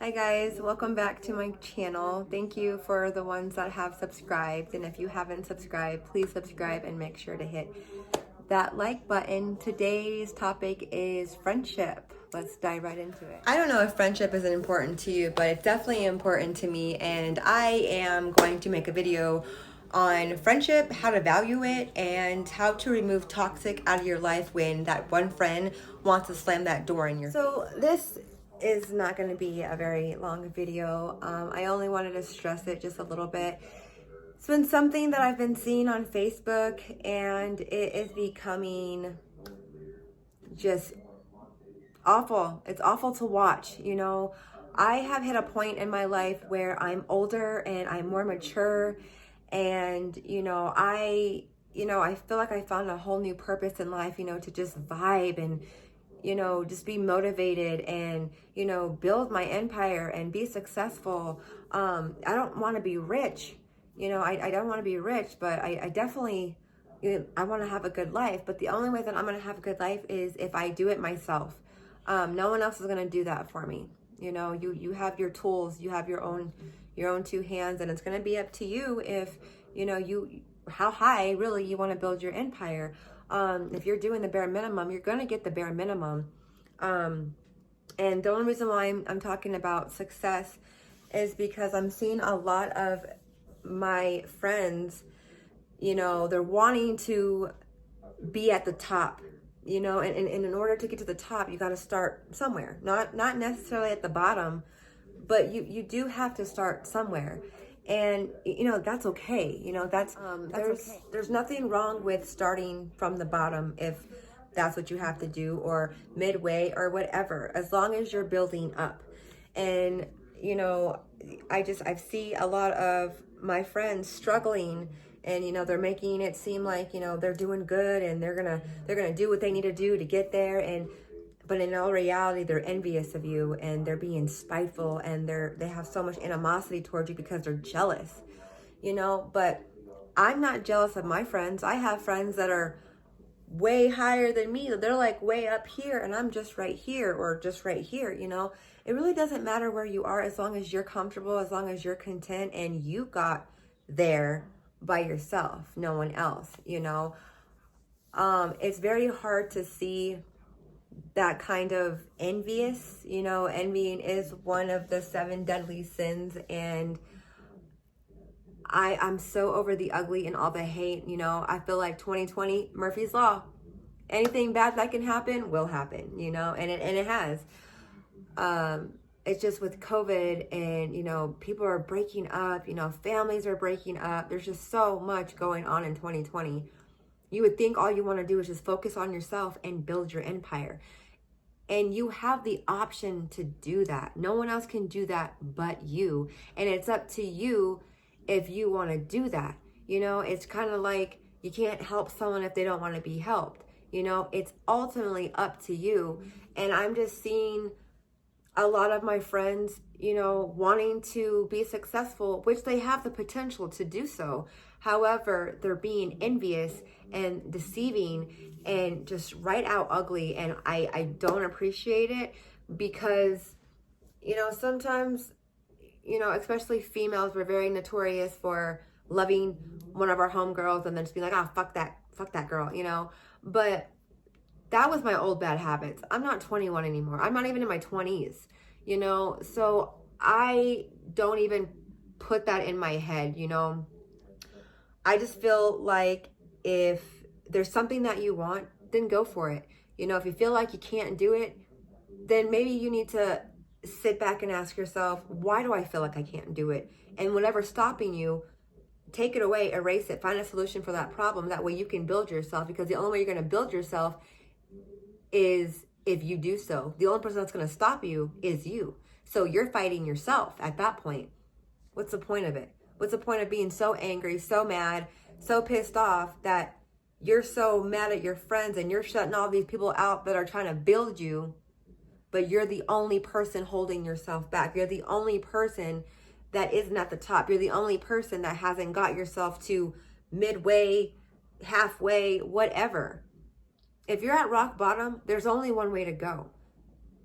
Hi guys, welcome back to my channel. Thank you for the ones that have subscribed, and if you haven't subscribed, please subscribe and make sure to hit that like button. Today's topic is friendship. Let's dive right into it. I don't know if friendship is important to you, but it's definitely important to me, and I am going to make a video on friendship, how to value it, and how to remove toxic out of your life when that one friend wants to slam that door in your face. So this is not going to be a very long video. I only wanted to stress it just a little bit. It's been something that I've been seeing on Facebook, and it is becoming just awful. It's awful to watch. I have hit a point in my life where I'm older and I'm more mature, and I feel like I found a whole new purpose in life, to just vibe and just be motivated and, build my empire and be successful. I don't want to be rich. I don't want to be rich, but I definitely, I want to have a good life. But the only way that I'm going to have a good life is if I do it myself. No one else is going to do that for me. You have your tools, you have your own two hands, and it's going to be up to you if, how high really you want to build your empire. If you're doing the bare minimum, you're going to get the bare minimum. And the only reason why I'm talking about success is because I'm seeing a lot of my friends, they're wanting to be at the top, and in order to get to the top, you got to start somewhere, not necessarily at the bottom, but you do have to start somewhere. And that's okay. There's nothing wrong with starting from the bottom if that's what you have to do, or midway or whatever, as long as you're building up. And I see a lot of my friends struggling, and they're making it seem like they're doing good, and they're gonna do what they need to do to get there, but in all reality, they're envious of you, and they're being spiteful, and they have so much animosity towards you because they're jealous, But I'm not jealous of my friends. I have friends that are way higher than me. They're like way up here, and I'm just right here, or just right here, It really doesn't matter where you are, as long as you're comfortable, as long as you're content, and you got there by yourself, no one else, It's very hard to see that kind of envious, envying is one of the 7 deadly sins. And I'm so over the ugly and all the hate. I feel like 2020, Murphy's Law, anything bad that can happen will happen, and it has. It's just with COVID, and, people are breaking up, families are breaking up. There's just so much going on in 2020. You would think all you want to do is just focus on yourself and build your empire. And you have the option to do that. No one else can do that but you. And it's up to you if you want to do that. It's kind of like you can't help someone if they don't want to be helped. It's ultimately up to you. And I'm just seeing a lot of my friends, wanting to be successful, which they have the potential to do so. However, they're being envious and deceiving and just right out ugly. And I don't appreciate it because, sometimes, especially females, we're very notorious for loving one of our homegirls and then just being like, fuck that girl, But that was my old bad habits. I'm not 21 anymore. I'm not even in my 20s, So I don't even put that in my head, I just feel like if there's something that you want, then go for it. If you feel like you can't do it, then maybe you need to sit back and ask yourself, why do I feel like I can't do it? And whatever's stopping you, take it away, erase it, find a solution for that problem. That way you can build yourself, because the only way you're going to build yourself is if you do so. The only person that's going to stop you is you. So you're fighting yourself at that point. What's the point of it? What's the point of being so angry, so mad, so pissed off that you're so mad at your friends and you're shutting all these people out that are trying to build you, but you're the only person holding yourself back. You're the only person that isn't at the top. You're the only person that hasn't got yourself to midway, halfway, whatever. If you're at rock bottom, there's only one way to go.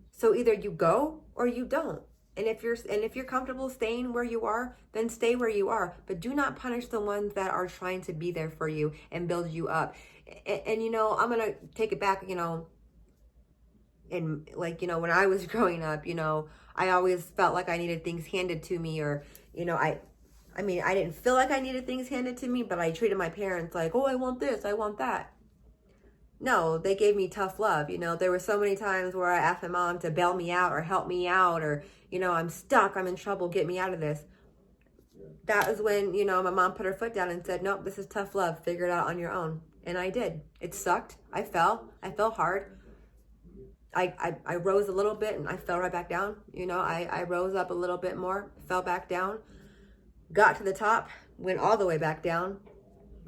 So either you go or you don't. And if you're comfortable staying where you are, then stay where you are. But do not punish the ones that are trying to be there for you and build you up. And you know, I'm gonna take it back, you know, and like, you know, when I was growing up, you know, I always felt like I needed things handed to me, or, you know, I mean, I didn't feel like I needed things handed to me, but I treated my parents like, oh, I want this, I want that. No, they gave me tough love. You know, there were so many times where I asked my mom to bail me out or help me out, or, you know, I'm stuck, I'm in trouble, get me out of this. That was when, you know, my mom put her foot down and said, nope, this is tough love, figure it out on your own. And I did. It sucked. I fell hard. I rose a little bit and I fell right back down. You know, I rose up a little bit more, fell back down, got to the top, went all the way back down,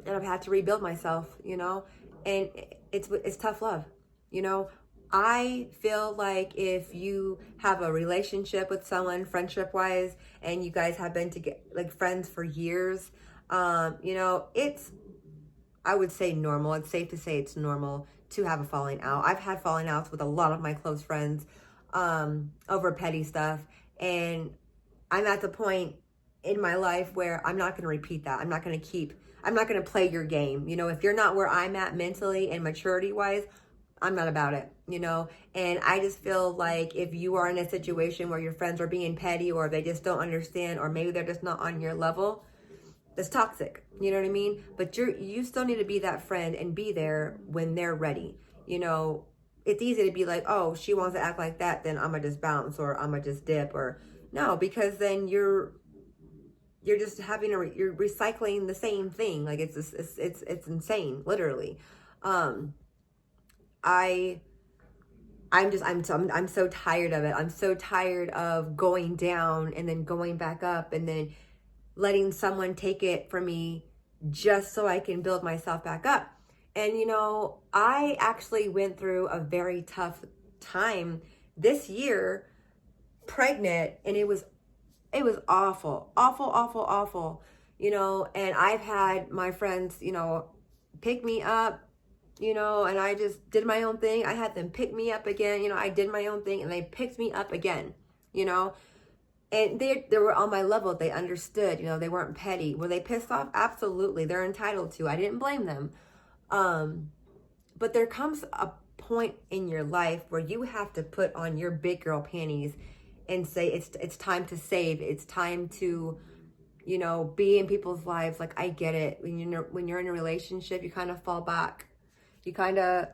and I've had to rebuild myself, you know, and it's tough love. You know, I feel like if you have a relationship with someone, friendship wise, and you guys have been like friends for years, you know, I would say normal. It's safe to say it's normal to have a falling out. I've had falling outs with a lot of my close friends over petty stuff. And I'm at the point in my life where I'm not going to repeat that. I'm not going to play your game. You know, if you're not where I'm at mentally and maturity wise, I'm not about it, you know? And I just feel like if you are in a situation where your friends are being petty, or they just don't understand, or maybe they're just not on your level, that's toxic. You know what I mean? But you still need to be that friend and be there when they're ready. You know, it's easy to be like, oh, she wants to act like that, then I'm gonna just bounce, or I'm gonna just dip, or no, because then you're just you're recycling the same thing. Like it's insane, literally. I'm so tired of it. I'm so tired of going down and then going back up and then letting someone take it from me just so I can build myself back up. And you know, I actually went through a very tough time this year, pregnant, and it was awful, you know, and I've had my friends, you know, pick me up, you know, and I just did my own thing. I had them pick me up again, you know, I did my own thing and they picked me up again, you know. And they were on my level. They understood, you know, they weren't petty. Were they pissed off? Absolutely. They're entitled to. I didn't blame them. But there comes a point in your life where you have to put on your big girl panties and say, it's time to save. It's time to, you know, be in people's lives. Like, I get it. When you're in a relationship, you kind of fall back. You kind of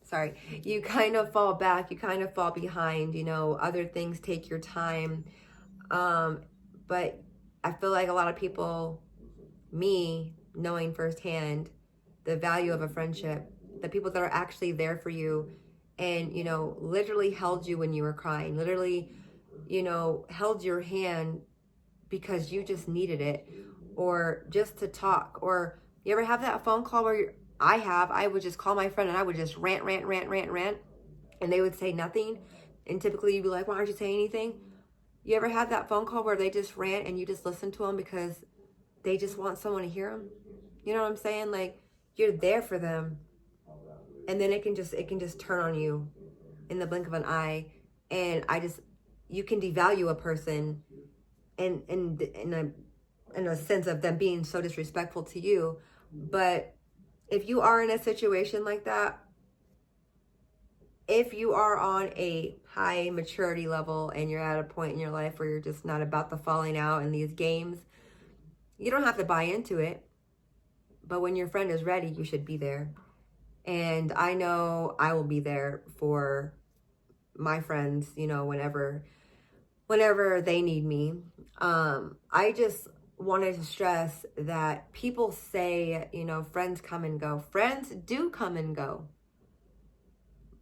fall back. You kind of fall behind, you know, other things take your time. But I feel like a lot of people, me knowing firsthand the value of a friendship, the people that are actually there for you and, you know, literally held you when you were crying, literally, you know, held your hand because you just needed it, or just to talk. Or you ever have that phone call where I would just call my friend and I would just rant, and they would say nothing. And typically you'd be like, why aren't you saying anything? You ever had that phone call where they just rant and you just listen to them because they just want someone to hear them? You know what I'm saying? Like, you're there for them, and then it can just turn on you in the blink of an eye. And you can devalue a person in a sense of them being so disrespectful to you. But if you are in a situation like that, if you are on a high maturity level and you're at a point in your life where you're just not about the falling out in these games, you don't have to buy into it. But when your friend is ready, you should be there. And I know I will be there for my friends, you know, whenever they need me. I just wanted to stress that people say, you know, friends come and go. Friends do come and go.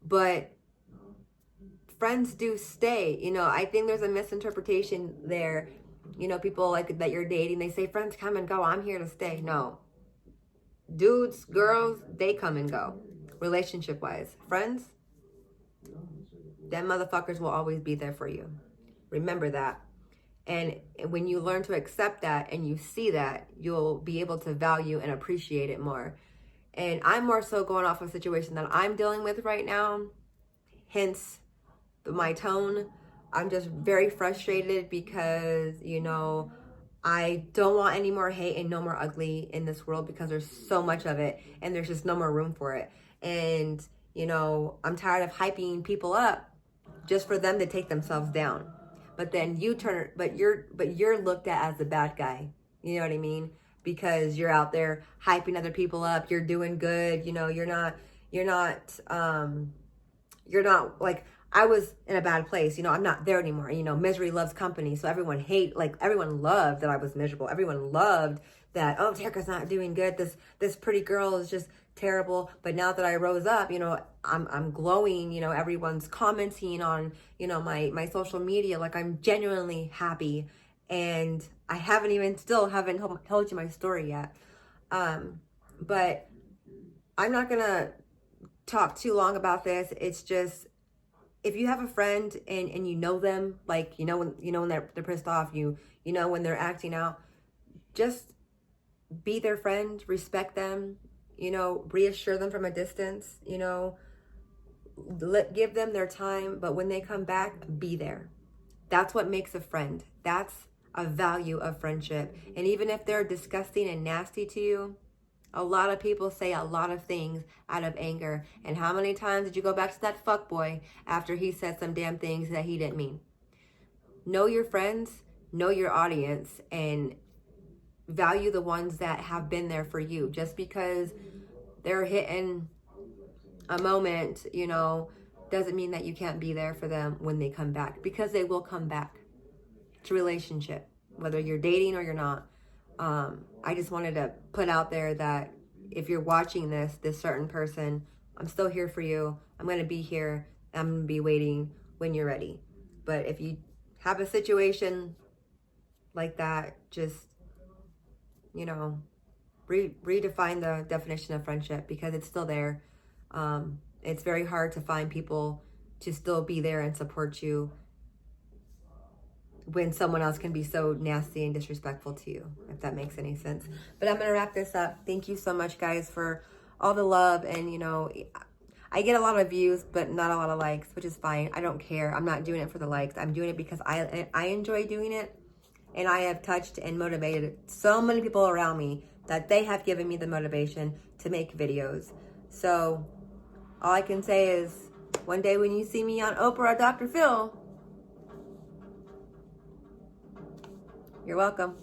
But friends do stay. You know, I think there's a misinterpretation there. You know, people like that you're dating, they say friends come and go. I'm here to stay. No. Dudes, girls, they come and go. Relationship wise. Friends, them motherfuckers will always be there for you. Remember that. And when you learn to accept that and you see that, you'll be able to value and appreciate it more. And I'm more so going off of a situation that I'm dealing with right now, hence my tone. I'm just very frustrated because, you know, I don't want any more hate and no more ugly in this world because there's so much of it and there's just no more room for it. And, you know, I'm tired of hyping people up just for them to take themselves down. But then you're looked at as the bad guy. You know what I mean? Because you're out there hyping other people up, you're doing good, you know, you're not like, I was in a bad place, you know, I'm not there anymore. You know, misery loves company. So everyone loved that I was miserable. Everyone loved that, oh, Terica's not doing good. This pretty girl is just terrible. But now that I rose up, you know, I'm glowing, you know, everyone's commenting on, you know, my social media. Like, I'm genuinely happy. And I haven't told you my story yet. But I'm not gonna talk too long about this. It's just, if you have a friend and you know them, like, when they're pissed off, you know when they're acting out, just be their friend, respect them, you know, reassure them from a distance, you know, give them their time, but when they come back, be there. That's what makes a friend. That's a value of friendship. And even if they're disgusting and nasty to you, a lot of people say a lot of things out of anger. And how many times did you go back to that fuckboy after he said some damn things that he didn't mean? Know your friends, know your audience, and value the ones that have been there for you. Just because they're hitting a moment, you know, doesn't mean that you can't be there for them when they come back, because they will come back. It's a relationship, whether you're dating or you're not. I just wanted to put out there that if you're watching this certain person, I'm still here for you. I'm going to be here. I'm going to be waiting when you're ready. But if you have a situation like that, just, you know, redefine the definition of friendship, because it's still there. It's very hard to find people to still be there and support you when someone else can be so nasty and disrespectful to you, if that makes any sense. But I'm going to wrap this up. Thank you so much, guys, for all the love. And, you know, I get a lot of views, but not a lot of likes, which is fine. I don't care. I'm not doing it for the likes. I'm doing it because I enjoy doing it. And I have touched and motivated so many people around me that they have given me the motivation to make videos. So all I can say is, one day when you see me on Oprah or Dr. Phil, you're welcome.